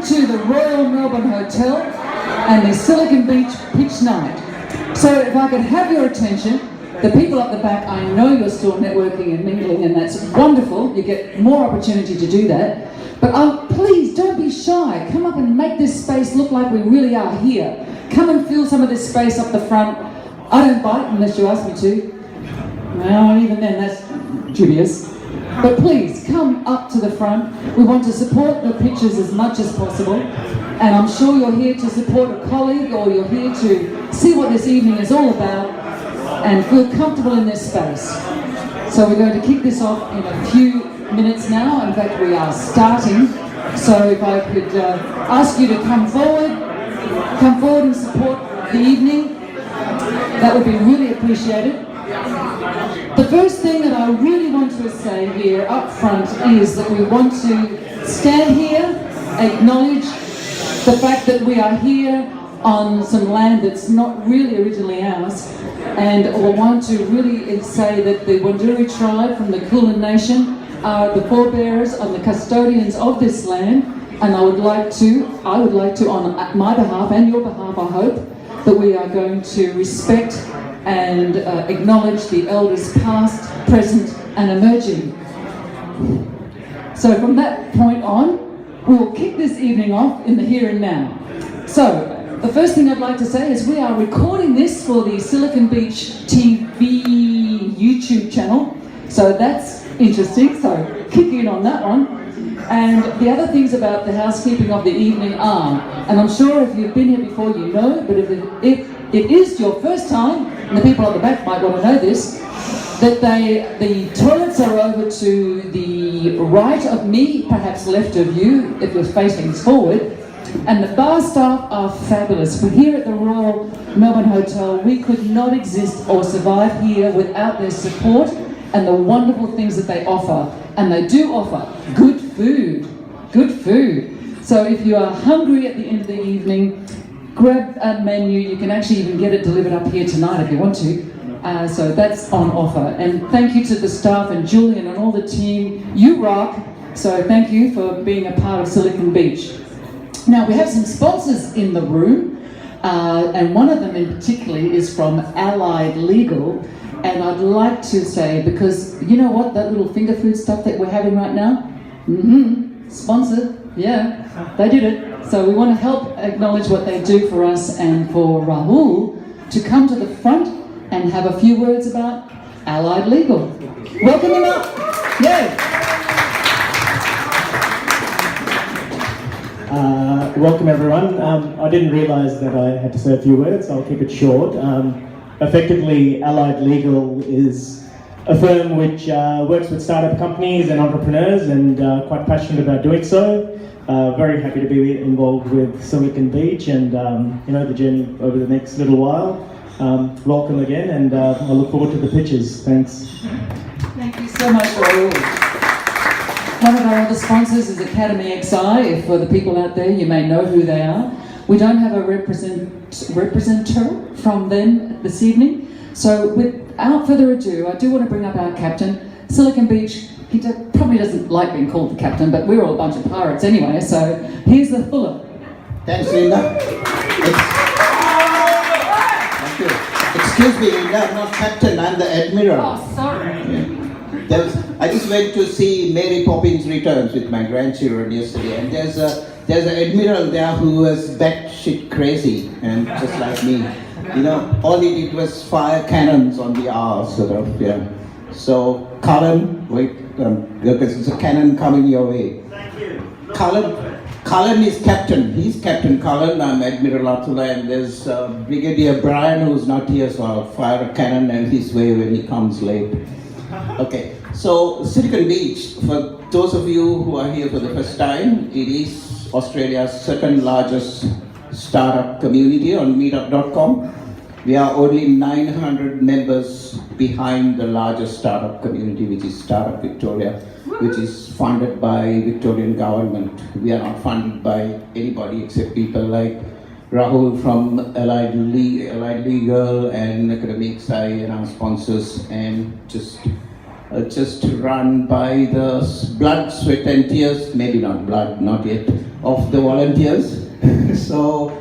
to the Royal Melbourne Hotel and the Silicon Beach Pitch Night. So if I could have your attention, the people up the back, I know you're still networking and mingling, and that's wonderful. You get more opportunity to do that. But please don't be shy. Come up and make this space look like we really are here. Come and fill some of this space up the front. I don't bite unless you ask me to. Well, even then, that's dubious. But please, come up to the front. We want to support the pitches as much as possible. And I'm sure you're here to support a colleague, or you're here to see what this evening is all about and feel comfortable in this space. So we're going to kick this off in a few minutes now. In fact, we are starting. So if I could ask you to come forward and support the evening, that would be really appreciated. The first thing that I really want to say here up front is that we want to stand here, acknowledge the fact that we are here on some land that's not really originally ours, and I want to really say that the Wurundjeri tribe from the Kulin Nation are the forebearers and the custodians of this land, and I would like to on my behalf and your behalf, I hope, that we are going to respect and acknowledge the elders past, present and emerging. So from that point on, we will kick this evening off in the here and now. So the first thing I'd like to say is we are recording this for the Silicon Beach TV YouTube channel. So that's interesting, so kick in on that one. And the other things about the housekeeping of the evening are, and I'm sure if you've been here before you know, but if it is your first time, and the people at the back might want to know this, that the toilets are over to the right of me, perhaps left of you, if you're facing forward, and the bar staff are fabulous. We're here at the Royal Melbourne Hotel. We could not exist or survive here without their support and the wonderful things that they offer. And they do offer good food. So if you are hungry at the end of the evening, grab a menu. You can actually even get it delivered up here tonight if you want to. So that's on offer. And thank you to the staff and Julian and all the team. You rock. So thank you for being a part of Silicon Beach. Now we have some sponsors in the room, and one of them in particular is from Allied Legal. And I'd like to say, because you know what, that little finger food stuff that we're having right now? Sponsored, yeah, they did it. So we want to help acknowledge what they do for us, and for Rahul to come to the front and have a few words about Allied Legal. Welcome him up. Yeah. Welcome everyone. I didn't realise that I had to say a few words, so I'll keep it short. Effectively, Allied Legal is a firm which works with startup companies and entrepreneurs, and quite passionate about doing so. Very happy to be involved with Silicon Beach and the journey over the next little while. Welcome again, and I look forward to the pitches. Thanks. Thank you so much, Rahul. One of our other sponsors is Academy XI. For the people out there, you may know who they are. We don't have a representative from them this evening. So without further ado, I do want to bring up our captain. Silicon Beach, he probably doesn't like being called the captain, but we're all a bunch of pirates anyway, so here's the fuller. Thanks, Linda. Thank you. Excuse me, Linda, I'm not captain, I'm the admiral. Oh, sorry. Yeah. I just went to see Mary Poppins Returns with my grandchildren yesterday, and there's an admiral there who was batshit crazy, and just like me. All he did was fire cannons on the arse, sort of, yeah. So, Cullen, wait, because it's a cannon coming your way. Thank you. Cullen is captain. He's Captain Cullen. I'm Admiral Atula, and there's Brigadier Brian who's not here, so I'll fire a cannon and his way when he comes late. Okay, so Silicon Beach, for those of you who are here for the first time, it is Australia's second largest startup community on meetup.com. We are only 900 members behind the largest startup community, which is Startup Victoria, which is funded by Victorian government. We are not funded by anybody except people like Rahul from Allied Legal and Academy XI and our sponsors, and just run by the blood, sweat and tears, maybe not blood, not yet, of the volunteers. So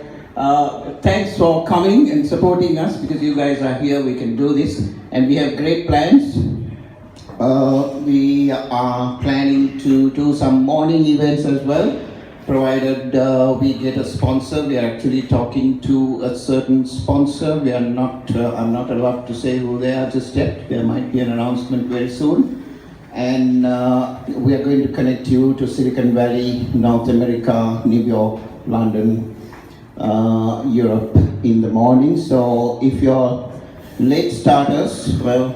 thanks for coming and supporting us, because you guys are here, we can do this. And we have great plans. We are planning to do some morning events as well, provided we get a sponsor. We are actually talking to a certain sponsor. We are not, I'm not allowed to say who they are just yet. There might be an announcement very soon. And we are going to connect you to Silicon Valley, North America, New York, London, Europe in the morning. So if you're late starters, well,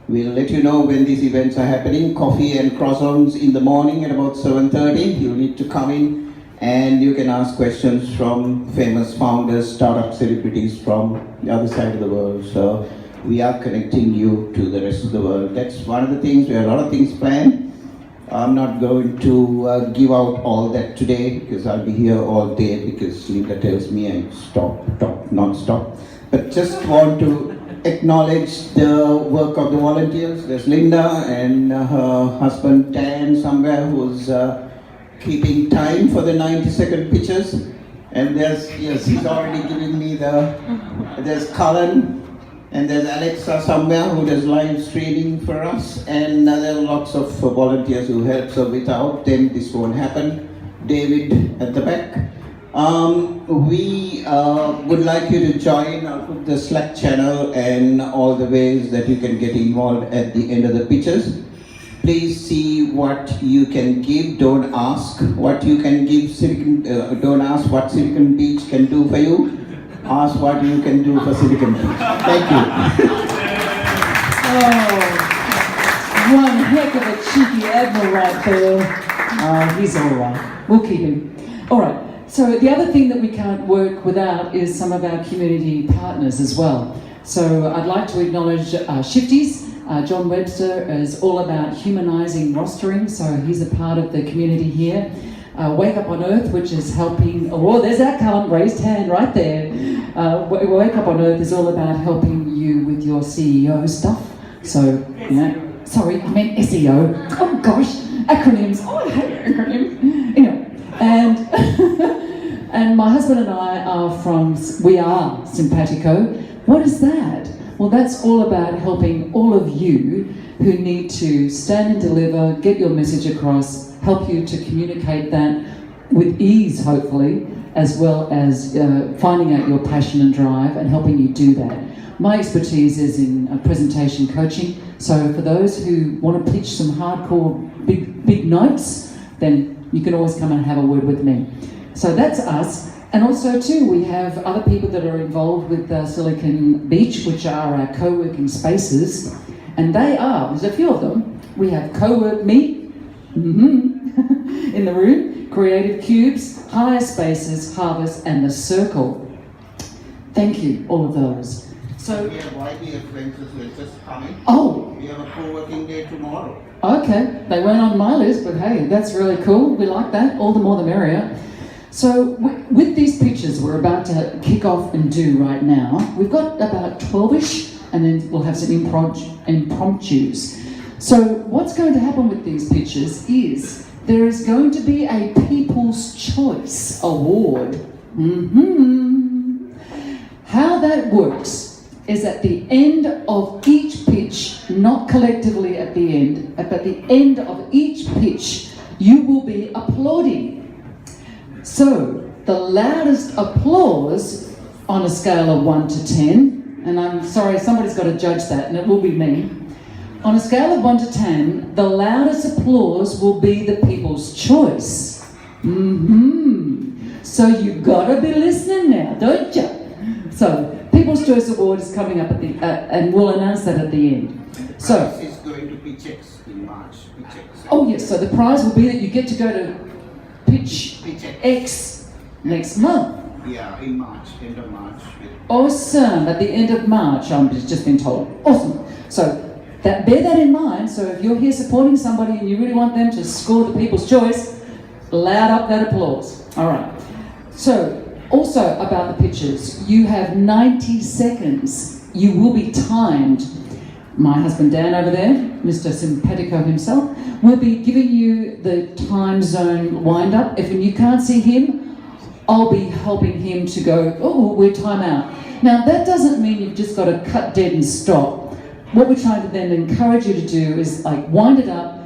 we'll let you know when these events are happening. Coffee and croissants in the morning at about 7:30. You'll need to come in and you can ask questions from famous founders, startup celebrities from the other side of the world. So we are connecting you to the rest of the world. That's one of the things. We have a lot of things planned. I'm not going to give out all that today because I'll be here all day, because Linda tells me I talk non-stop. But just want to acknowledge the work of the volunteers. There's Linda and her husband Tan somewhere, who's keeping time for the 90-second pitches. And there's, yes, he's already giving me there's Cullen, and there's Alexa somewhere who does live streaming for us. And there are lots of volunteers who help, so without them this won't happen. David at the back. We would like you to join. I'll put the Slack channel and all the ways that you can get involved at the end of the pitches. Please see what you can give. Don't ask what you can give. Don't ask what Silicon Beach can do for you. Ask what you can do for Silicon Beach. Thank you. Oh, one heck of a cheeky admiral right there. He's all right. We'll keep him. All right. So the other thing that we can't work without is some of our community partners as well. So I'd like to acknowledge Shifties. John Webster is all about humanising rostering, so he's a part of the community here. Wake Up on Earth, which is helping, oh, there's our current raised hand right there. Wake Up on Earth is all about helping you with your CEO stuff. So, you know, sorry, I meant SEO. Oh gosh, acronyms. Oh, I hate acronyms. Anyway, and my husband and I we are Simpatico. What is that? Well, that's all about helping all of you who need to stand and deliver, get your message across, help you to communicate that with ease, hopefully, as well as finding out your passion and drive and helping you do that. My expertise is in presentation coaching, so for those who want to pitch some hardcore big notes, then you can always come and have a word with me. So that's us. And also too, we have other people that are involved with Silicon Beach, which are our co-working spaces. And there's a few of them. We have CoWork Me in the room, Creative Cubes, Higher Spaces, Harvest, and The Circle. Thank you, all of those. So we have YBF friends who are just coming. Oh! We have a co-working day tomorrow. Okay, they weren't on my list, but hey, that's really cool. We like that, all the more the merrier. So with these pitches we're about to kick off and do right now, we've got about 12-ish, and then we'll have some impromptus. So what's going to happen with these pitches is there is going to be a People's Choice Award. How that works is at the end of each pitch, not collectively at the end, but at the end of each pitch, you will be applauding. So, the loudest applause on a scale of 1 to 10, and I'm sorry, somebody's got to judge that, and it will be me. On a scale of 1 to 10, the loudest applause will be the People's Choice. So you've got to be listening now, don't you? So, People's Choice Award is coming up at the and we'll announce that at the end. So, it's going to Pitch in March. Oh yes, so the prize will be that you get to go to Pitch X next month. Yeah, in March, end of March. Awesome, at the end of March, I'm just been told. Awesome. So bear that in mind. So if you're here supporting somebody and you really want them to score the People's Choice, loud up that applause. All right. So also about the pitches, you have 90 seconds. You will be timed. my husband Dan over there, Mr. Simpatico himself, will be giving you the time zone wind up. If you can't see him, I'll be helping him to go, oh, we're time out. Now that doesn't mean you've just got to cut dead and stop. What we're trying to then encourage you to do is like wind it up,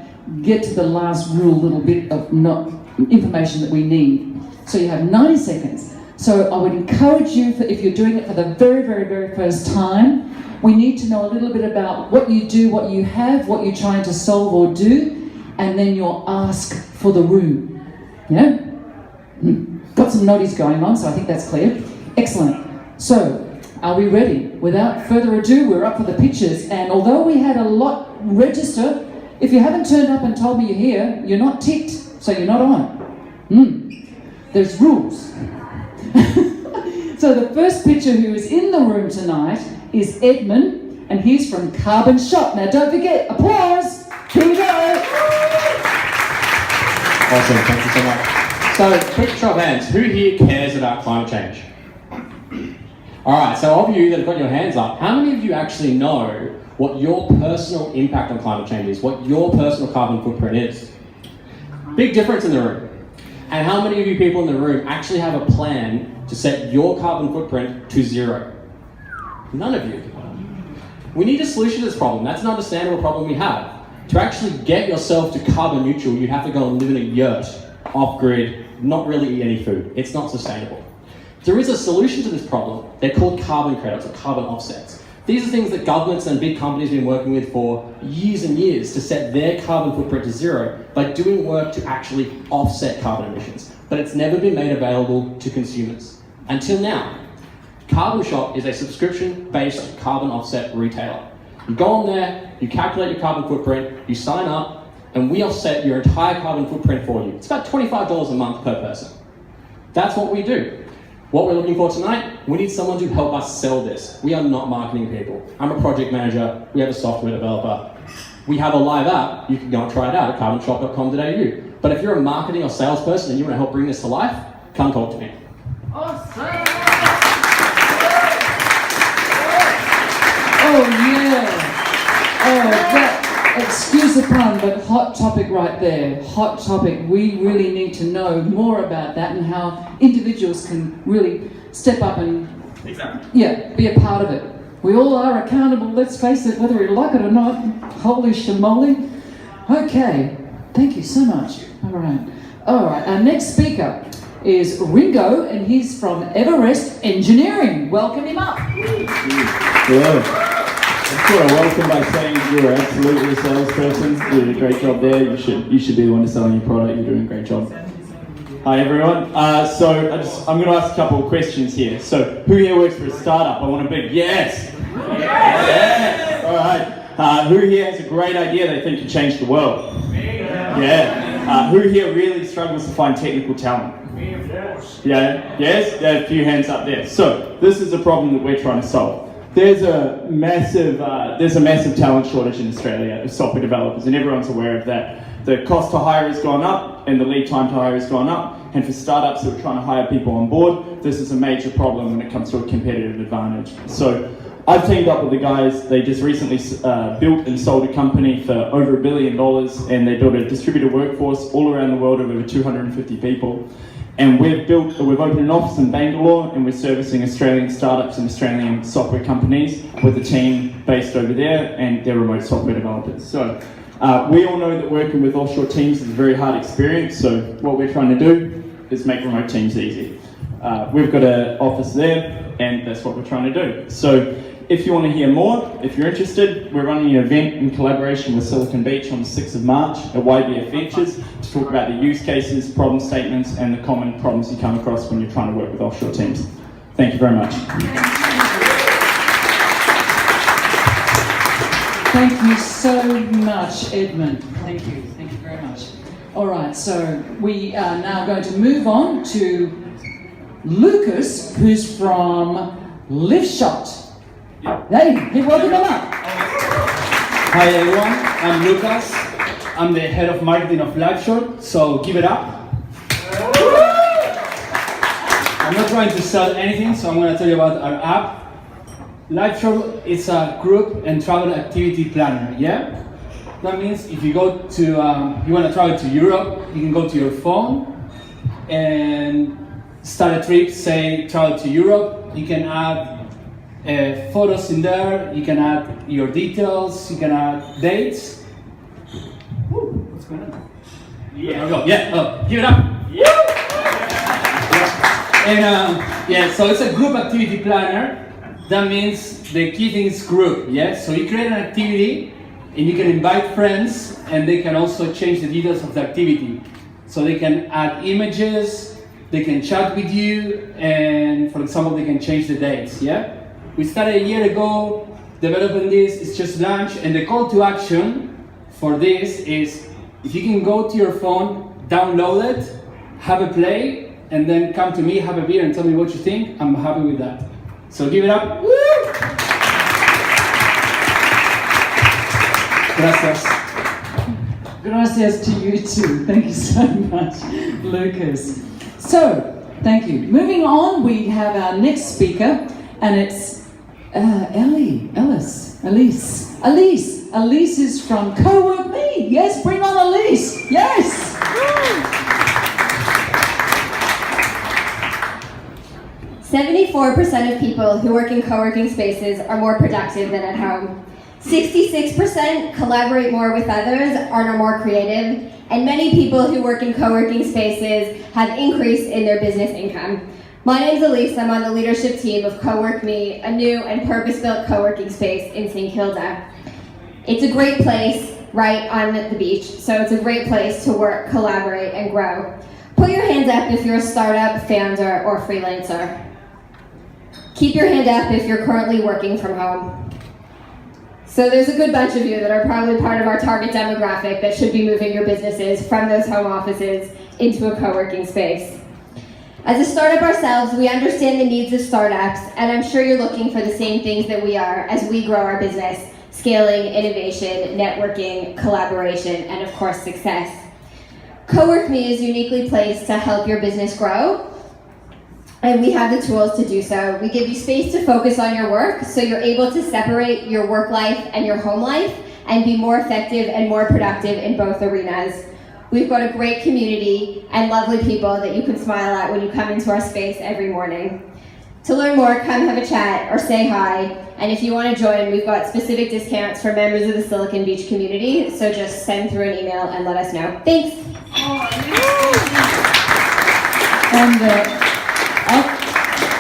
get to the last real little bit of information that we need. So you have 90 seconds. So I would encourage you, if you're doing it for the very, very, very first time, we need to know a little bit about what you do, what you have, what you're trying to solve or do, and then your ask for the room. Yeah? Got some noties going on, so I think that's clear. Excellent. So, are we ready? Without further ado, we're up for the pitches, and although we had a lot register, if you haven't turned up and told me you're here, you're not ticked, so you're not on. There's rules. So the first pitcher who is in the room tonight is Edmund, and he's from Carbon Shop. Now don't forget, applause! Here we go! Awesome, thank you so much. So, quick show of hands, who here cares about climate change? Alright, so of you that have got your hands up, how many of you actually know what your personal impact on climate change is, what your personal carbon footprint is? Big difference in the room. And how many of you people in the room actually have a plan to set your carbon footprint to 0? None of you. We need a solution to this problem. That's an understandable problem we have. To actually get yourself to carbon neutral, you have to go and live in a yurt, off-grid, not really eat any food. It's not sustainable. There is a solution to this problem. They're called carbon credits or carbon offsets. These are things that governments and big companies have been working with for years and years to set their carbon footprint to 0 by doing work to actually offset carbon emissions. But it's never been made available to consumers. Until now. Carbon Shop is a subscription-based carbon offset retailer. You go on there, you calculate your carbon footprint, you sign up, and we offset your entire carbon footprint for you. It's about $25 a month per person. That's what we do. What we're looking for tonight, we need someone to help us sell this. We are not marketing people. I'm a project manager, we have a software developer. We have a live app, you can go and try it out at carbonshop.com.au. But if you're a marketing or salesperson and you want to help bring this to life, come talk to me. Awesome! Oh yeah! Oh, that, excuse the pun, but hot topic right there. Hot topic. We really need to know more about that and how individuals can really step up and be a part of it. We all are accountable, let's face it, whether we like it or not. Holy shamoly. Okay, thank you so much. All right, our next speaker is Ringo, and he's from EverestEngeening. Welcome him up. Hello. I just want to welcome by saying you're absolutely a salesperson. You did a great job there. You should be the one to selling your product. You're doing a great job. Hi everyone. I'm going to ask a couple of questions here. So who here works for a startup? I want a big yes. Yes. All right. Who here has a great idea they think can change the world? Yeah. Who here really struggles to find technical talent? Yeah. Yes. There are a few hands up there. So this is a problem that we're trying to solve. There's a massive talent shortage in Australia of software developers, and everyone's aware of that. The cost to hire has gone up, and the lead time to hire has gone up. And for startups that are trying to hire people on board, this is a major problem when it comes to a competitive advantage. So I've teamed up with the guys. They just recently built and sold a company for over $1 billion, and they built a distributed workforce all around the world of over 250 people. And we've opened an office in Bangalore, and we're servicing Australian startups and Australian software companies with a team based over there, and they're remote software developers. So we all know that working with offshore teams is a very hard experience, so what we're trying to do is make remote teams easy. We've got an office there, and that's what we're trying to do. So if you want to hear more, if you're interested, we're running an event in collaboration with Silicon Beach on the 6th of March at YBF Ventures to talk about the use cases, problem statements, and the common problems you come across when you're trying to work with offshore teams. Thank you very much. Thank you so much, Edmund. Thank you very much. All right, so we are now going to move on to Lucas, who's from Lyfshop. Hey, welcome him up. Hi everyone, I'm Lucas. I'm the head of marketing of Lyfshop, so give it up. I'm not trying to sell anything, so I'm going to tell you about our app. Lyfshop is a group and travel activity planner, yeah? That means if you go to, you want to travel to Europe, you can go to your phone and start a trip, say travel to Europe. You can add photos in there, you can add your details, you can add dates. Woo, what's going on? Yeah, there we go. Yeah, oh, give it up. And yeah, so it's a group activity planner. That means the key thing is group, yeah? So you create an activity and you can invite friends and they can also change the details of the activity. So they can add images, they can chat with you, and for example, they can change the dates, yeah? We started a year ago developing this, it's just launched, and the call to action for this is if you can go to your phone, download it, have a play, and then come to me, have a beer, and tell me what you think, I'm happy with that. So give it up. Woo! Gracias. Gracias to you too. Thank you so much, Lucas. So, thank you. Moving on, we have our next speaker, and it's Elise. Elise is from CoWork Me. Yes, bring on Elise. Yes. 74% of people who work in co-working spaces are more productive than at home. 66% collaborate more with others, are more creative, and many people who work in co-working spaces have increased in their business income. My name's Elise, I'm on the leadership team of CoWork Me, a new and purpose-built co-working space in St. Kilda. It's a great place right on the beach, so it's a great place to work, collaborate, and grow. Put your hands up if you're a startup, founder, or freelancer. Keep your hand up if you're currently working from home. So there's a good bunch of you that are probably part of our target demographic that should be moving your businesses from those home offices into a co-working space. As a startup ourselves, we understand the needs of startups, and I'm sure you're looking for the same things that we are as we grow our business, scaling, innovation, networking, collaboration, and of course, success. CoWork Me is uniquely placed to help your business grow, and we have the tools to do so. We give you space to focus on your work, so you're able to separate your work life and your home life and be more effective and more productive in both arenas. We've got a great community and lovely people that you can smile at when you come into our space every morning. To learn more, come have a chat or say hi. And if you want to join, we've got specific discounts for members of the Silicon Beach community, so just send through an email and let us know. Thanks. And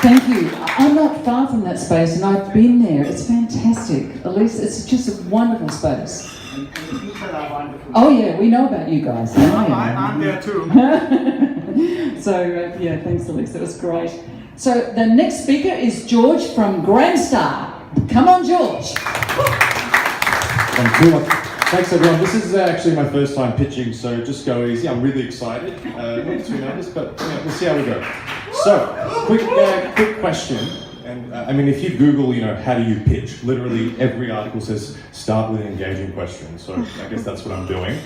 thank you. I'm not far from that space, and I've been there. It's fantastic. Elise, it's just a wonderful space. And the people are wonderful. Oh yeah, we know about you guys. I'm there too. So yeah, thanks Elise, that was great. So the next speaker is George from Grandstar. Come on, George. Thank you. Thanks everyone. This is actually my first time pitching, so just go easy. I'm really excited. Not too nervous, but we'll see how we go. So, quick question. And I mean, if you Google, how do you pitch? Literally every article says start with an engaging question. So I guess that's what I'm doing.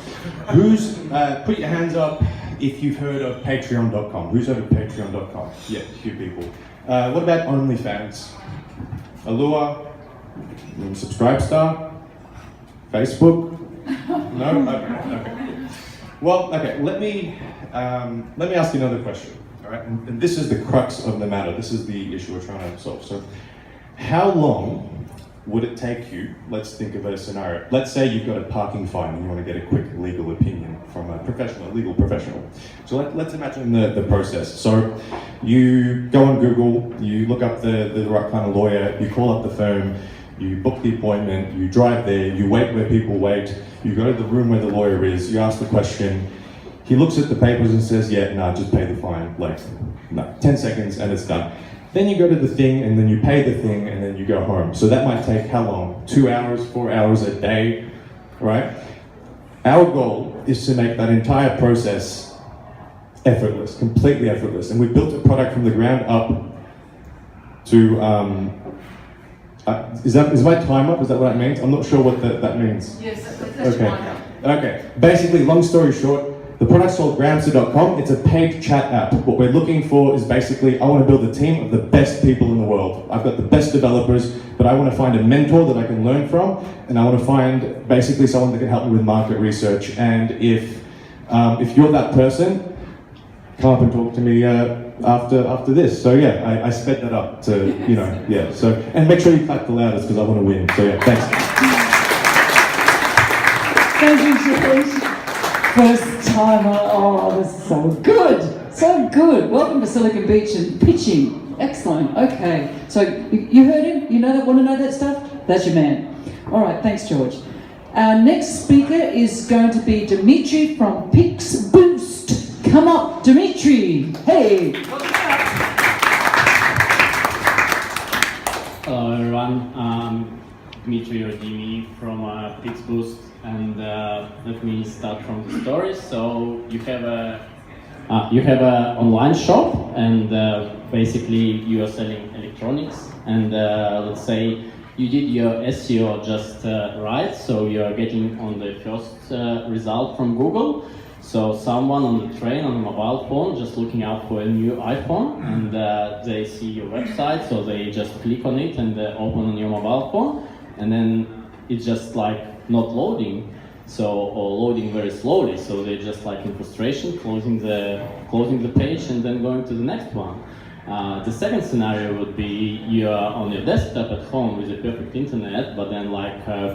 Put your hands up if you've heard of Patreon.com. Who's heard of Patreon.com? Yeah, a few people. What about OnlyFans? Allure? Subscribestar? Facebook? No? Okay. Well, okay. Let me ask you another question. All right, and this is the crux of the matter. This is the issue we're trying to solve. So, how long would it take you? Let's think of a scenario. Let's say you've got a parking fine and you want to get a quick legal opinion from a legal professional. So let's imagine the process. So you go on Google, you look up the right kind of lawyer, you call up the firm, you book the appointment, you drive there, you wait where people wait, you go to the room where the lawyer is, you ask the question, he looks at the papers and says, yeah, no, just pay the fine, 10 seconds and it's done. Then you go to the thing and then you pay the thing and then you go home. So that might take how long? 2 hours, 4 hours a day, right? Our goal is to make that entire process effortless, completely effortless. And we built a product from the ground up to, is my time up? Is that what that means? I'm not sure what that means. Yes, that's okay. Okay. Basically, long story short, The product's called Gramsci.com. It's a paid chat app. What we're looking for is basically, I want to build a team of the best people in the world. I've got the best developers, but I want to find a mentor that I can learn from, and I want to find basically someone that can help me with market research. And if you're that person, come up and talk to me after this. So yeah, I sped that up to, yeah. So, and make sure you clap the loudest because I want to win. So yeah, thanks. Thank you, Shakeel. First timer. Oh, this is so good. So good. Welcome to Silicon Beach and pitching. Excellent. Okay. So you heard him? You know that? Want to know that stuff? That's your man. All right. Thanks, George. Our next speaker is going to be Dimitri from PixBoost. Come up, Dimitri. Hey. Hello everyone, Dimitri or Dimi from PixBoost, and let me start from the story. So you have a online shop, and basically you are selling electronics, and let's say you did your SEO just right, so you are getting on the first result from Google. So someone on the train on a mobile phone just looking out for a new iPhone, and they see your website, so they just click on it and open on your mobile phone, and then it's just like not loading, or loading very slowly, so they're just like in frustration, closing the page and then going to the next one. The second scenario would be you're on your desktop at home with a perfect internet, but then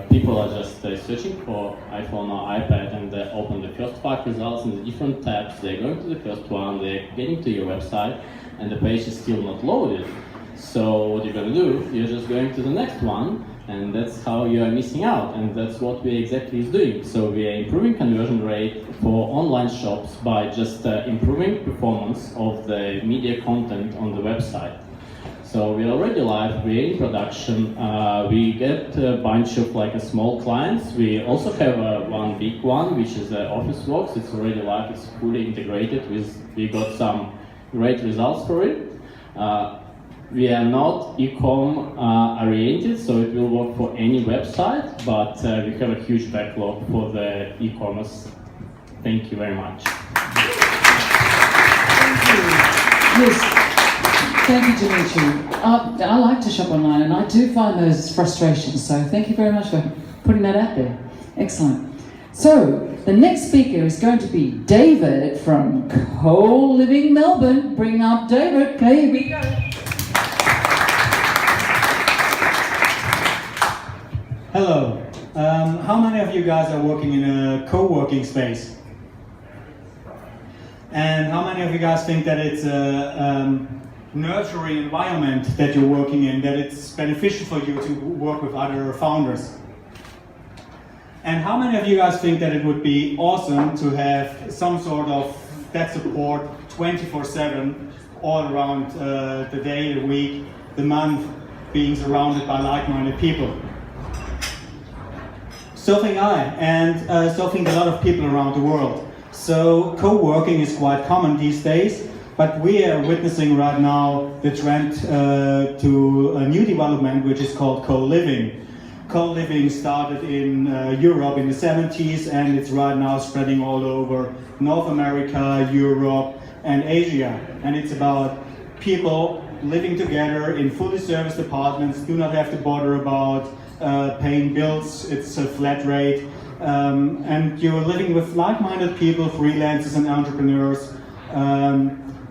people are just searching for iPhone or iPad, and they open the first 5 results in the different tabs. They're going to the first one, they're getting to your website, and the page is still not loaded. So what you're going to do, you're just going to the next one, and that's how you are missing out, and that's what we exactly is doing. So we are improving conversion rate for online shops by just improving performance of the media content on the website. So we are already live, we are in production, we get a bunch of small clients. We also have one big one, which is Officeworks. It's already live, it's fully integrated we got some great results for it. We are not e-com oriented, so it will work for any website, but we have a huge backlog for the e-commerce. Thank you very much. Yes. Thank you, Dimitri. I like to shop online, and I do find those frustrations, so thank you very much for putting that out there. Excellent. So, the next speaker is going to be David from Co-Living Melbourne. Bring up David. Here we go. Hello. How many of you guys are working in a co-working space? And how many of you guys think that it's a nurturing environment that you're working in, that it's beneficial for you to work with other founders? And how many of you guys think that it would be awesome to have some sort of that support 24/7 all around the day, the week, the month, being surrounded by like-minded people? So think I, and so think a lot of people around the world. So co-working is quite common these days, but we are witnessing right now the trend to a new development which is called co-living. Co-living started in Europe in the 70s, and it's right now spreading all over North America, Europe, and Asia. And it's about people living together in fully serviced apartments, do not have to bother about paying bills, it's a flat rate, and you're living with like-minded people, freelancers and entrepreneurs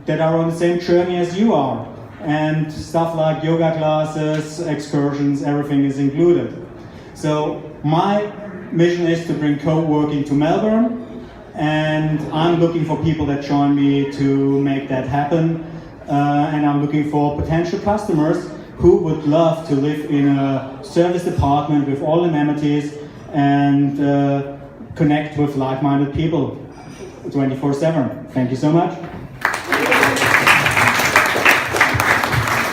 that are on the same journey as you are. And stuff like yoga classes, excursions, everything is included. So my mission is to bring co-working to Melbourne, and I'm looking for people that join me to make that happen. And I'm looking for potential customers who would love to live in a serviced apartment with all amenities and connect with like-minded people 24/7. Thank you so much.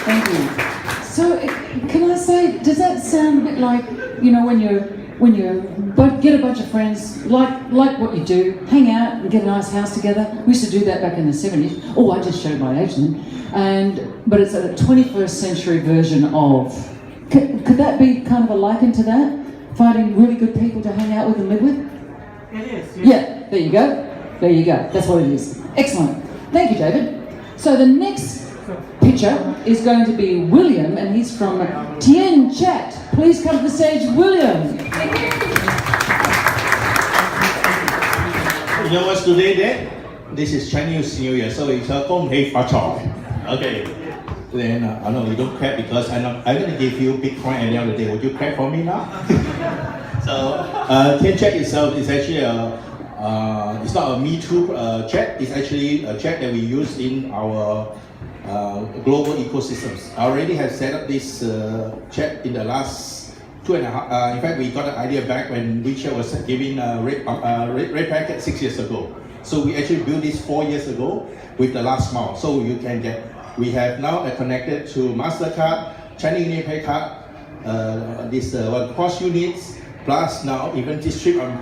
Thank you. So, can I say, does that sound a bit like, when you get a bunch of friends, like what you do, hang out and get a nice house together? We used to do that back in the 70s. Oh, I just showed my age then. But it's a 21st century version of. Could that be kind of a liken to that? Finding really good people to hang out with and live with? It is. Yeah, there you go. There you go. That's what it is. Excellent. Thank you, David. So the next pitcher is going to be William, and he's from TienChat. Please come to the stage, William. You know what's today then? This is Chinese New Year, so it's a Gong Hei Fa Chao. Okay. Then I know you don't clap because I'm going to give you Bitcoin at the end of the day. Would you clap for me now? So TienChat itself is actually it's not a Me Too chat. It's actually a chat that we use in our global ecosystems. I already have set up this chat in the last 2.5. In fact, we got an idea back when WeChat was giving red packet 6 years ago. So we actually built this 4 years ago with the last mile. So you can get. We have now connected to MasterCard, Chinese Union Pay card, this POS units, plus now even this trip I'm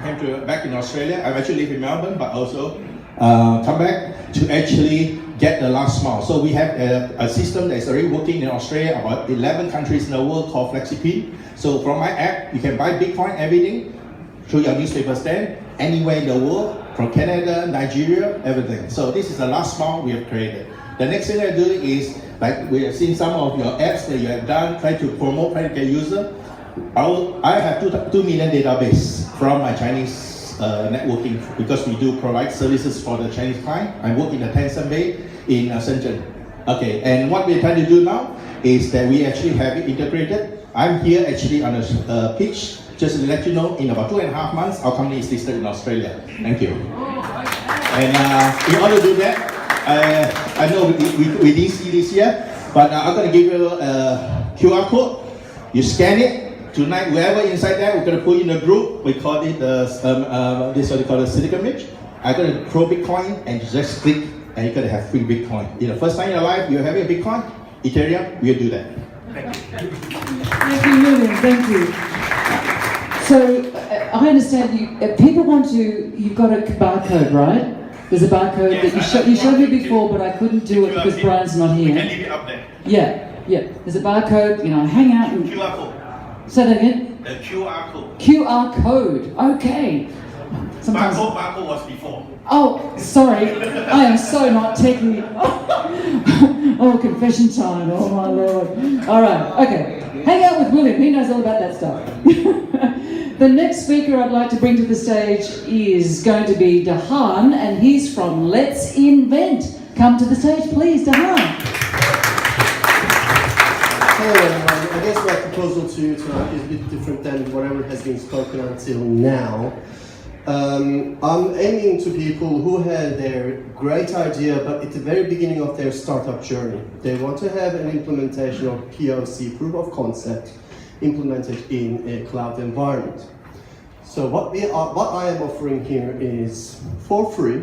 back in Australia. I actually live in Melbourne, but also come back to actually get the last mile. So we have a system that is already working in Australia, about 11 countries in the world called FlexiPin. So from my app, you can buy Bitcoin, everything, through your newspaper stand, anywhere in the world, from Canada, Nigeria, everything. So this is the last mile we have created. The next thing I'm doing is, like we have seen some of your apps that you have done, try to promote, try to get user. I have 2 million database from my Chinese networking because we do provide services for the Chinese client. I work in the Tencent Bay in Shenzhen. Okay, and what we're trying to do now is that we actually have it integrated. I'm here actually on a pitch, just to let you know, in about 2.5 months, our company is listed in Australia. Thank you. And in order to do that, I know we didn't see this here, but I'm going to give you a QR code. You scan it. Tonight, whoever inside there, we're going to put in a group. We call it this what they call a silicon image. I'm going to throw Bitcoin and just click, and you're going to have free Bitcoin. The first time in your life you're having a Bitcoin, Ethereum, we'll do that. Thank you, William. Thank you. So I understand people want to. You've got a barcode, right? There's a barcode that you showed me before, but I couldn't do it because Brian's not here. We can leave it up there. Yeah. There's a barcode. Hang out and. QR code. Say that again. The QR code. QR code. Okay. Sometimes. Barcode was before. Oh, sorry. I am so not techie. Oh, confession time. Oh my lord. All right. Okay. Hang out with William. He knows all about that stuff. The next speaker I'd like to bring to the stage is going to be Deghan, and he's from Let's Invent. Come to the stage, please, Deghan. Hello everyone. I guess my proposal to you tonight is a bit different than whatever has been spoken until now. I'm aiming to people who had their great idea, but at the very beginning of their startup journey. They want to have an implementation of POC, proof of concept, implemented in a cloud environment. So what I am offering here is for free.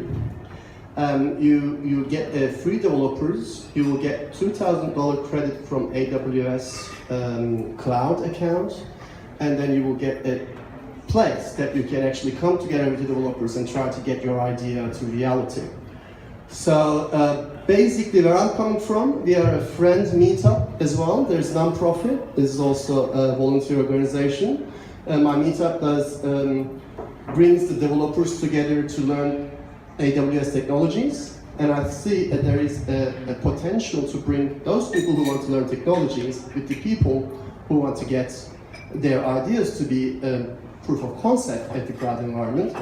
You get free developers. You will get $2,000 credit from AWS cloud account, and then you will get a place that you can actually come together with the developers and try to get your idea to reality. So basically where I'm coming from, we are a friends meetup as well. There's non-profit. This is also a volunteer organization. My meetup brings the developers together to learn AWS technologies. And I see that there is a potential to bring those people who want to learn technologies with the people who want to get their ideas to be proof of concept at the cloud environment,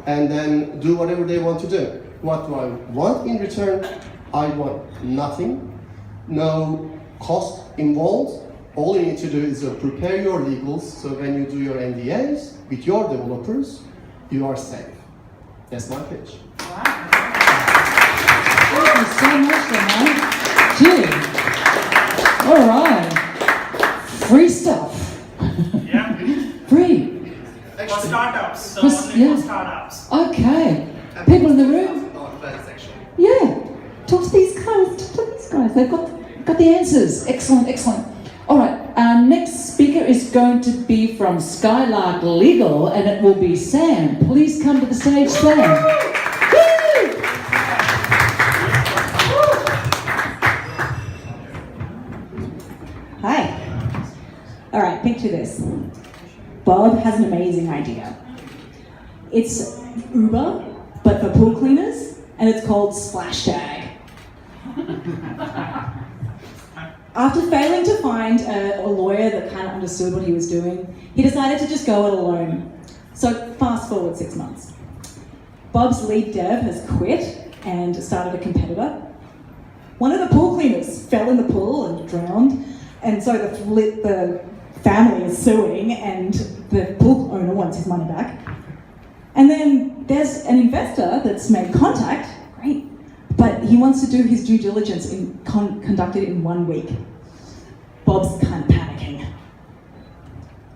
and then do whatever they want to do. What do I want in return? I want nothing, no cost involved. All you need to do is prepare your legals, so when you do your NDAs with your developers, you are safe. That's my pitch. Wow. Thank you so much, Deghan. Gee. All right. Free stuff. Yeah. Free. For startups. So For startups. Okay. People in the room? Yeah. Talk to these guys. They've got the answers. Excellent. All right. Our next speaker is going to be from Skylark Legal, and it will be Sam. Please come to the stage, Sam. Hi. All right, picture this. Bob has an amazing idea. It's Uber, but for pool cleaners, and it's called Splash Tag. After failing to find a lawyer that kind of understood what he was doing, he decided to just go it alone. So fast forward 6 months. Bob's lead dev has quit and started a competitor. One of the pool cleaners fell in the pool and drowned, and so the family is suing, and the pool owner wants his money back. And then there's an investor that's made contact, great, but he wants to do his due diligence conduct it in 1 week. Bob's kind of panicking.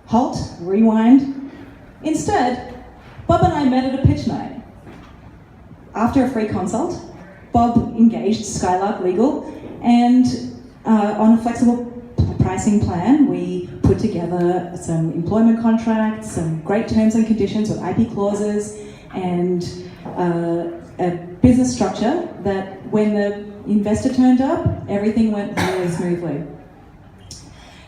Halt, rewind. Instead, Bob and I met at a pitch night. After a free consult, Bob engaged Skylark Legal, and on a flexible pricing plan, we put together some employment contracts, some great terms and conditions with IP clauses, and a business structure that when the investor turned up, everything went really smoothly.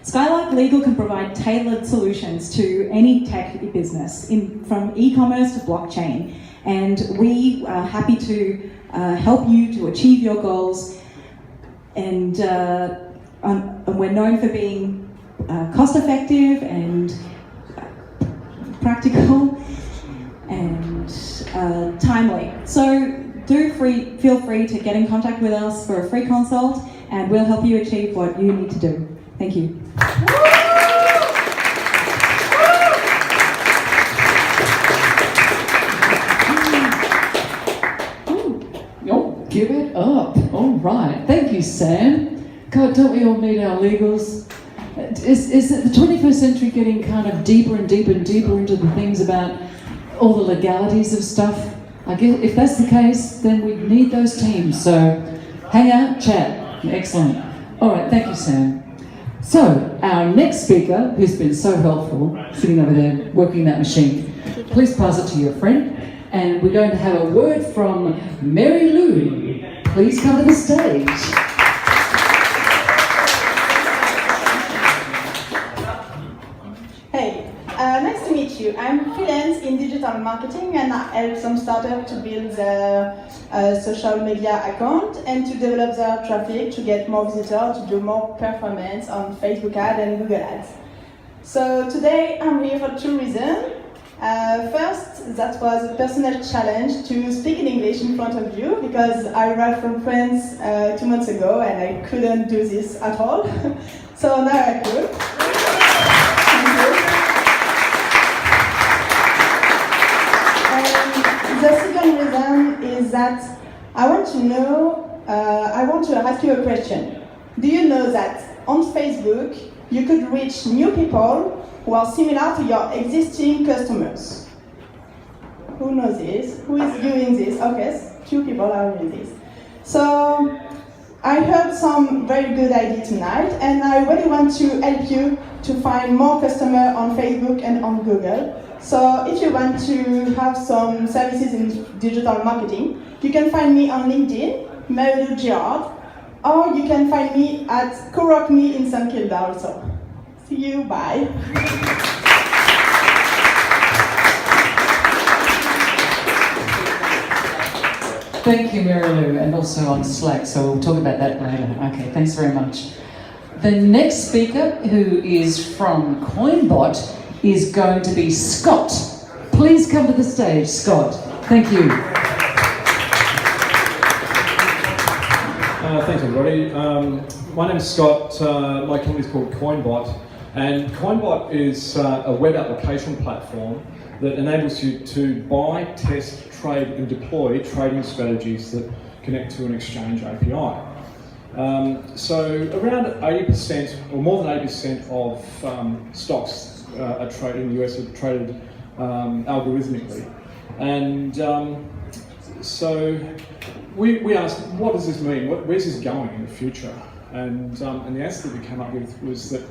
Skylark Legal can provide tailored solutions to any tech business, from e-commerce to blockchain, and we are happy to help you to achieve your goals, and we're known for being cost-effective and practical and timely. So feel free to get in contact with us for a free consult, and we'll help you achieve what you need to do. Thank you. Give it up. All right. Thank you, Sam. God, don't we all need our legals? Is it the 21st century getting kind of deeper and deeper and deeper into the things about all the legalities of stuff? I guess if that's the case, then we need those teams. So hang out, chat. Excellent. All right. Thank you, Sam. So our next speaker, who's been so helpful, sitting over there working that machine, please pass it to your friend. And we're going to have a word from Marielou. Please come to the stage. Hey, nice to meet you. I'm freelance in digital marketing, and I help some startups to build their social media account and to develop their traffic to get more visitors, to do more performance on Facebook ads and Google ads. So today I'm here for 2 reasons. First, that was a personal challenge to speak in English in front of you, because I arrived from France 2 months ago and I couldn't do this at all. So now I could. And the second reason is that I want to ask you a question. Do you know that on Facebook you could reach new people who are similar to your existing customers? Who knows this? Who is doing this? Okay, 2 people are doing this. So I heard some very good ideas tonight, and I really want to help you to find more customers on Facebook and on Google. So if you want to have some services in digital marketing, you can find me on LinkedIn, Marielou, or you can find me at CoWork Me in St. Kilda also. See you, bye. Thank you, Marielou, and also on Slack, so we'll talk about that later. Okay, thanks very much. The next speaker, who is from CoinBot, is going to be Scott. Please come to the stage, Scott. Thank you. Thanks, everybody. My name is Scott. My company is called CoinBot. And CoinBot is a web application platform that enables you to buy, test, trade, and deploy trading strategies that connect to an exchange API. So around 80%, or more than 80% of stocks are traded in the US are traded algorithmically. And so we asked, what does this mean? Where's this going in the future? And the answer that we came up with was that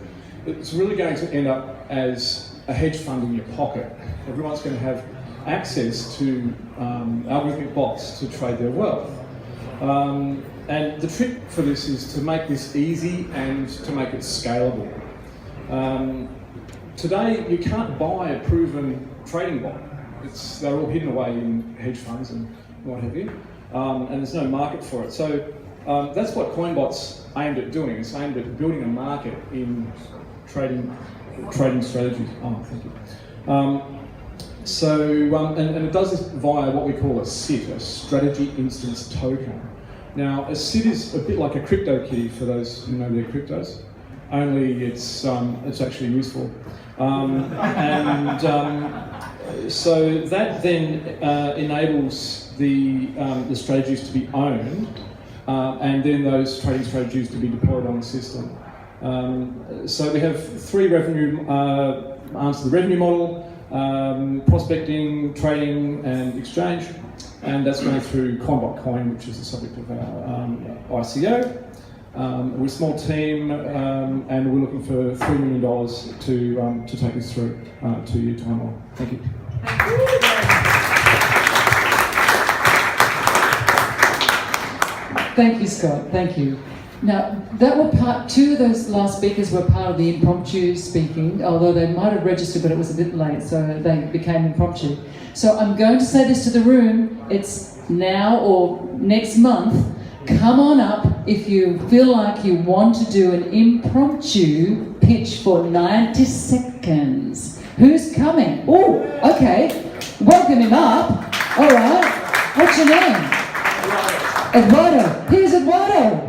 it's really going to end up as a hedge fund in your pocket. Everyone's going to have access to algorithmic bots to trade their wealth. And the trick for this is to make this easy and to make it scalable. Today, you can't buy a proven trading bot. they're all hidden away in hedge funds and what have you, and there's no market for it. So that's what CoinBot's aimed at doing. It's aimed at building a market in trading strategies. Oh, thank you. And it does this via what we call a SIT, a Strategy Instance Token. Now, a SIT is a bit like a crypto kitty for those who know their cryptos, only it's actually useful. So that then enables the strategies to be owned, and then those trading strategies to be deployed on the system. So we have three revenue arms to the revenue model: prospecting, trading, and exchange. And that's going through CoinBot Coin, which is the subject of our ICO. We're a small team, and we're looking for $3 million to take us through 2-year timeline. Thank you. Thank you, Scott. Thank you. Now, two of those last speakers were part of the impromptu speaking, although they might have registered, but it was a bit late, so they became impromptu. So I'm going to say this to the room. It's now or next month. Come on up if you feel like you want to do an impromptu pitch for 90 seconds. Who's coming? Oh, okay. Welcome him up. All right. What's your name? Eduardo. Here's Eduardo.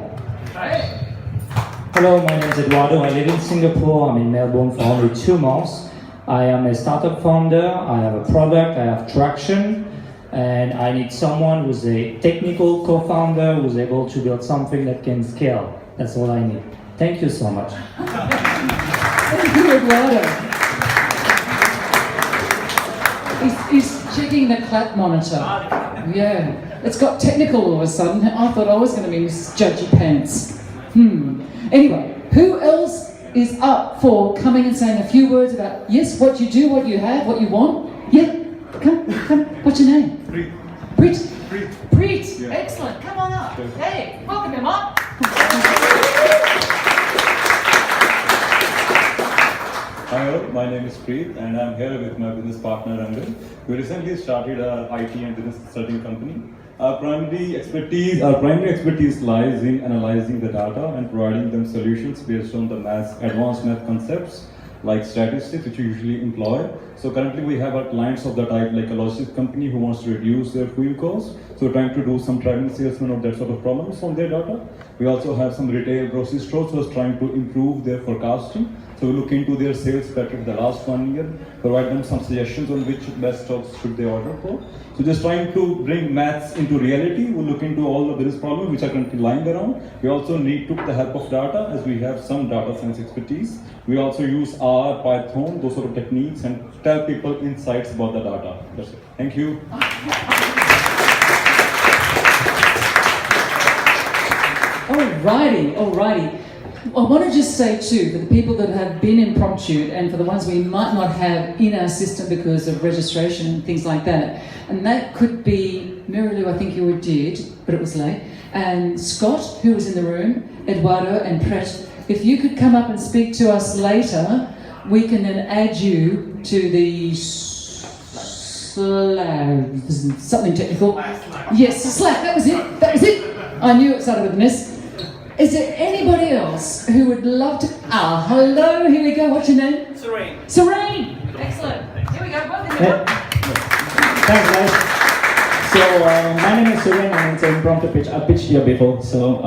Hello, my name is Eduardo. I live in Singapore. I'm in Melbourne for only 2 months. I am a startup founder. I have a product. I have traction. And I need someone who's a technical co-founder who's able to build something that can scale. That's all I need. Thank you so much. Thank you, Eduardo. He's checking the clap monitor. Yeah. It's got technical all of a sudden. I thought I was going to be Miss Judgy Pants. Anyway, who else is up for coming and saying a few words about, yes, what you do, what you have, what you want? Yeah. Come. What's your name? Preet. Preet. Yeah. Excellent. Come on up. Sure. Hey, welcome him up. Hi all, my name is Preet and I'm here with my business partner Ringo. We recently started a IT and business consulting company. Our primary expertise lies in analyzing the data and providing them solutions based on the advanced math concepts like statistics, which we usually employ. So currently we have our clients of the type like a logistics company who wants to reduce their fuel costs. So we're trying to do some traveling salesmen of that sort of problems on their data. We also have some retail grocery stores who are trying to improve their forecasting. So we look into their sales pattern the last 1 year, provide them some suggestions on which best stocks should they order for. So just trying to bring maths into reality. We look into all the business problems which are currently lying around. We also need the help of data as we have some data science expertise. We also use R, Python, those sort of techniques and tell people insights about the data. That's it. Thank you. Alrighty. I want to just say too, for the people that have been impromptu and for the ones we might not have in our system because of registration and things like that, and that could be Marielou, I think you did, but it was late, and Scott, who was in the room, Eduardo and Preet. If you could come up and speak to us later, we can then add you to the something technical. Yes, the Slack, that was it. I knew it started with an S. Is there anybody else who would love to? Hello, here we go. What's your name? Serene. Excellent. Here we go. Welcome. Thanks, guys. So, my name is Serene and it's an impromptu pitch. I pitched here before, so,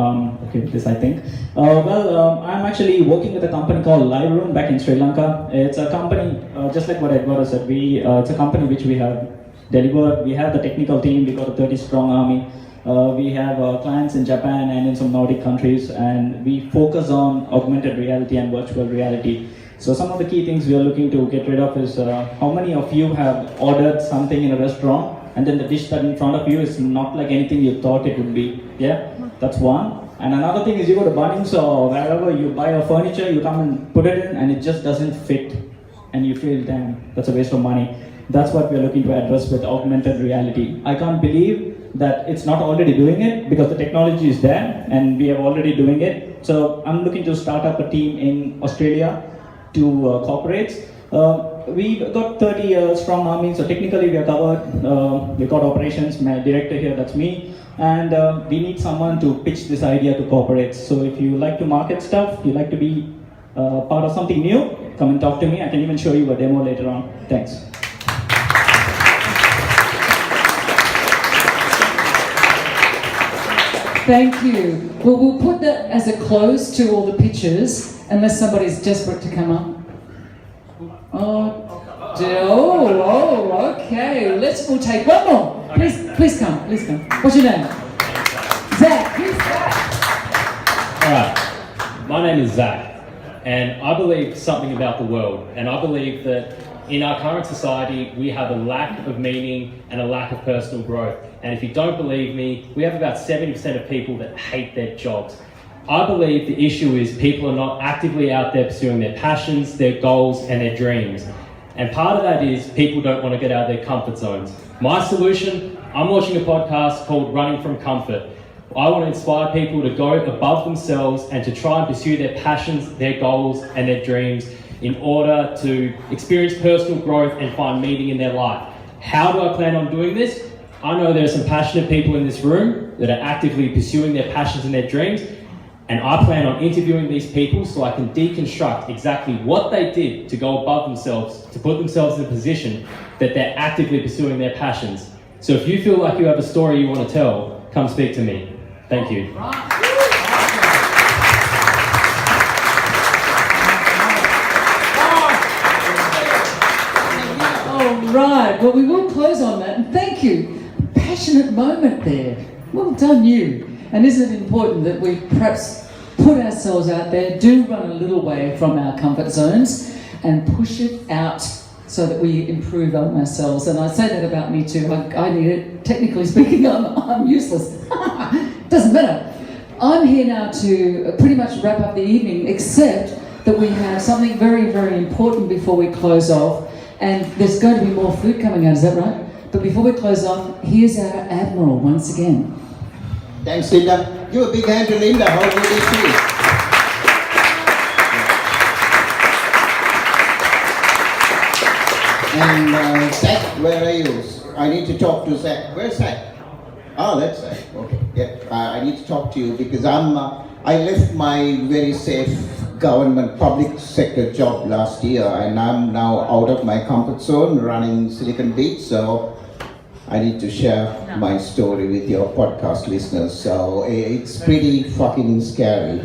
okay, this I think. I'm actually working with a company called Lyfshop back in Sri Lanka. It's a company, just like what Eduardo said, it's a company which we have delivered. We have the technical team, we got a 30-strong army. We have clients in Japan and in some Nordic countries, and we focus on augmented reality and virtual reality. So some of the key things we are looking to get rid of is how many of you have ordered something in a restaurant and then the dish that in front of you is not like anything you thought it would be. Yeah, that's one. And another thing is you go to Bunnings or wherever you buy a furniture, you come and put it in and it just doesn't fit and you feel, damn, that's a waste of money. That's what we're looking to address with augmented reality. I can't believe that it's not already doing it because the technology is there and we are already doing it. So I'm looking to start up a team in Australia to cooperate We've got 30 strong army, so technically we are covered. We've got operations, my director here, that's me. And we need someone to pitch this idea to corporates. So if you like to market stuff, you like to be part of something new, come and talk to me. I can even show you a demo later on. Thanks. Thank you. Well, we'll put that as a close to all the pictures, unless somebody's desperate to come up. Oh, okay. We'll take one more. Please come. What's your name? Zac. Who's Zac? Alright, my name is Zac, and I believe something about the world, and I believe that in our current society, we have a lack of meaning and a lack of personal growth. And if you don't believe me, we have about 70% of people that hate their jobs. I believe the issue is people are not actively out there pursuing their passions, their goals, and their dreams. And part of that is people don't want to get out of their comfort zones. My solution, I'm launching a podcast called Running from Comfort. I want to inspire people to go above themselves and to try and pursue their passions, their goals, and their dreams in order to experience personal growth and find meaning in their life. How do I plan on doing this? I know there are some passionate people in this room that are actively pursuing their passions and their dreams, and I plan on interviewing these people so I can deconstruct exactly what they did to go above themselves, to put themselves in a position that they're actively pursuing their passions. So if you feel like you have a story you want to tell, come speak to me. Thank you. Right, well, we will close on that, and thank you. Passionate moment there. Well done, you. And isn't it important that we perhaps put ourselves out there, do run a little way from our comfort zones, and push it out so that we improve on ourselves. And I say that about me too. I need it. Technically speaking, I'm useless. Doesn't matter. I'm here now to pretty much wrap up the evening, except that we have something very, very important before we close off. And there's going to be more food coming out, is that right? But before we close off, here's our Admiral once again. Thanks, Linda. Give a big hand to Linda. How good is she? And Zac, where are you? I need to talk to Zac. Where's Zac? Oh, that's Zac. Okay. Yeah. I need to talk to you because I left my very safe government public sector job last year, and I'm now out of my comfort zone running Silicon Beach, so I need to share my story with your podcast listeners. So it's pretty fucking scary.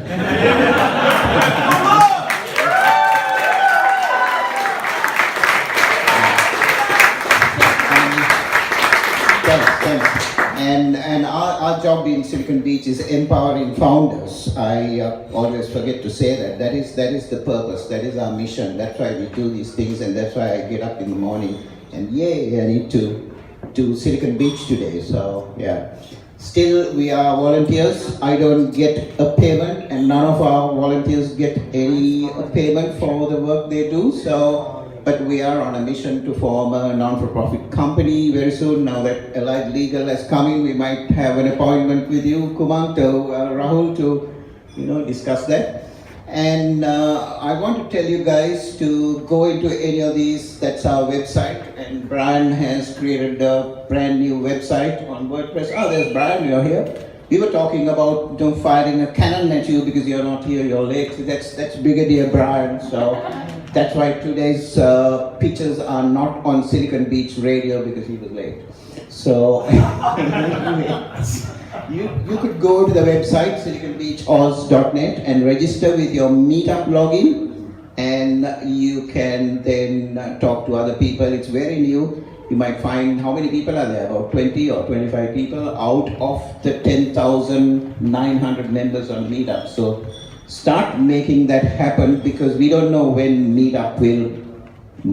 Thanks. And our job in Silicon Beach is empowering founders. I always forget to say that. That is the purpose. That is our mission. That's why we do these things, and that's why I get up in the morning and yay, I need to do Silicon Beach today. So yeah. Still, we are volunteers. I don't get a payment, and none of our volunteers get any payment for the work they do. So. But we are on a mission to form a non-for-profit company very soon. Now that Allied Legal has come in, we might have an appointment with you, Rahul, to discuss that. And I want to tell you guys to go into any of these. That's our website, and Brian has created a brand new website on WordPress. Oh, there's Brian. You're here. We were talking about firing a cannon at you because you're not here. You're late. That's Brigadier Brian. So. That's why today's pictures are not on Silicon Beach radio because he was late. So you could go to the website siliconbeachoz.net and register with your meetup login, and you can then talk to other people. It's very new. You might find, how many people are there? About 20 or 25 people out of the 10,900 members on Meetup. So start making that happen, because we don't know when Meetup will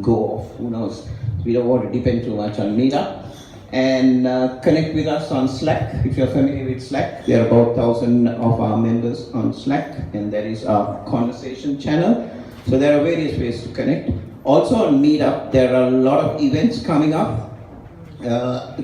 go off. Who knows? We don't want to depend too much on Meetup. And connect with us on Slack. If you're familiar with Slack, there are about 1,000 of our members on Slack, and that is our conversation channel. So there are various ways to connect. Also on Meetup, there are a lot of events coming up.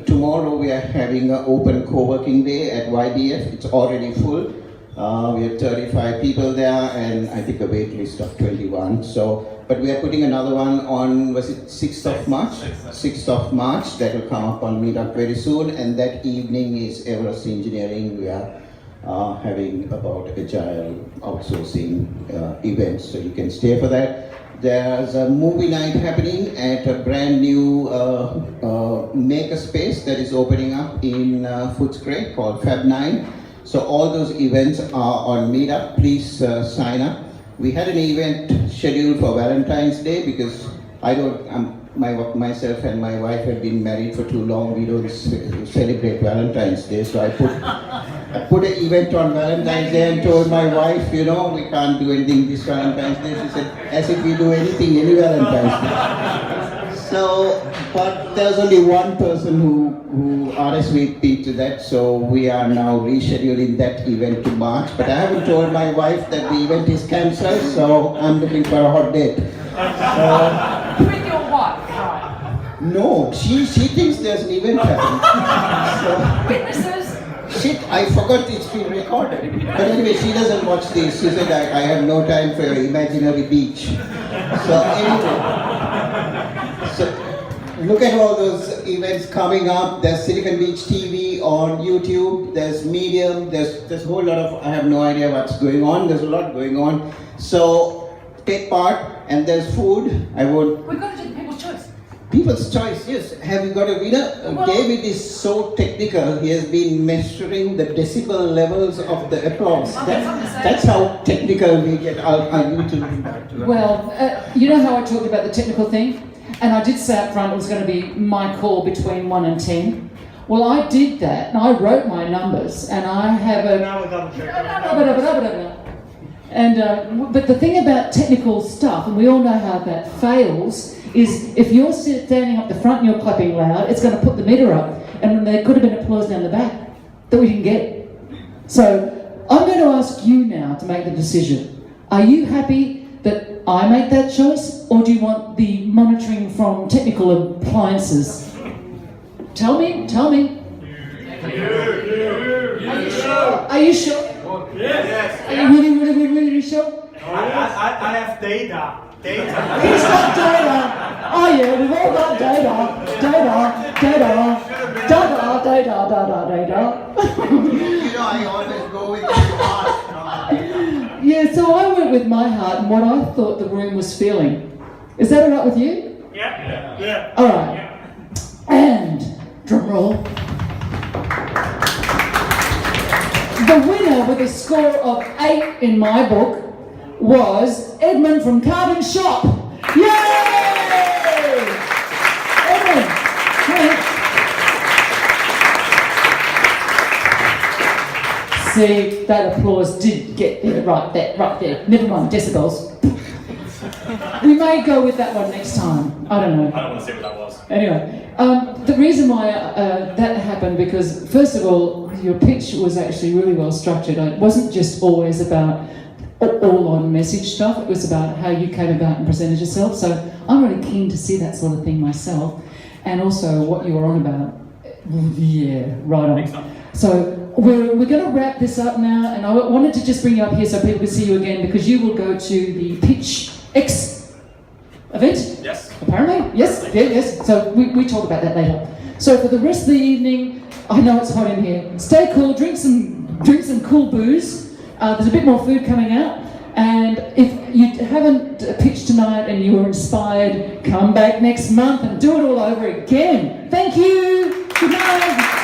Tomorrow we are having an open co-working day at YBF. It's already full. We had 35 people there, and I think a wait list of 21. So, but we are putting another one on, was it 6th of March? 6th of March, that will come up on Meetup very soon, and that evening is EverestEngeening. We are having about agile outsourcing events, so you can stay for that. There's a movie night happening at a brand new makerspace that is opening up in Footscray called Feb 9. So all those events are on Meetup. Please sign up. We had an event scheduled for Valentine's Day because myself and my wife have been married for too long. We don't celebrate Valentine's Day. So I put an event on Valentine's Day and told my wife, you know, we can't do anything this Valentine's Day. She said, as if we do anything any Valentine's Day. So, but there's only one person who RSVP'd to that, so we are now rescheduling that event to March. But I haven't told my wife that the event is cancelled, so I'm looking for a hot date. With your wife, right? No, she thinks there's an event happening. Witnesses? Shit, I forgot it's been recorded. But anyway, she doesn't watch this. She said, I have no time for your imaginary beach. So anyway, so look at all those events coming up. There's Silicon Beach TV on YouTube. There's Medium. There's a whole lot of, I have no idea what's going on. There's a lot going on. So take part, and there's food. We've got to do people's choice. People's choice, yes. Have you got a winner? Well, David is so technical. He has been measuring the decibel levels of the applause. That's how technical we get. I'll need to look back to that. Well, you know how I talked about the technical thing? And I did say up front it was going to be my call between 1 and 10. Well, I did that, and I wrote my numbers, and I have a... Now we're double checking. And, but the thing about technical stuff, and we all know how that fails, is if you're standing up the front and you're clapping loud, it's going to put the meter up, and there could have been applause down the back that we didn't get. So I'm going to ask you now to make the decision. Are you happy that I make that choice, or do you want the monitoring from technical appliances? Tell me. Are you sure? Are you sure? Yes. Are you really sure? I have data. He's got data. Oh yeah, we've all got data. You know, I always go with my heart. Yeah, so I went with my heart and what I thought the room was feeling. Is that all right with you? Yeah. All right. And drum roll. The winner with a score of 8 in my book was Edmund from Carbon Shop. Yay! Edmund, thanks. See, that applause did get there, right there. Never mind, decibels. We may go with that one next time. I don't know. I don't want to say what that was. Anyway, the reason why that happened, because first of all, your pitch was actually really well structured. It wasn't just always about all on message stuff. It was about how you came about and presented yourself. So I'm really keen to see that sort of thing myself, and also what you were on about. Yeah, right on. So we're going to wrap this up now, and I wanted to just bring you up here so people can see you again, because you will go to the Pitch X event? Yes. Apparently? Yes. So we talk about that later. So for the rest of the evening, I know it's hot in here. Stay cool, drink some cool booze. There's a bit more food coming out. And if you haven't pitched tonight and you were inspired, come back next month and do it all over again. Thank you. Good night.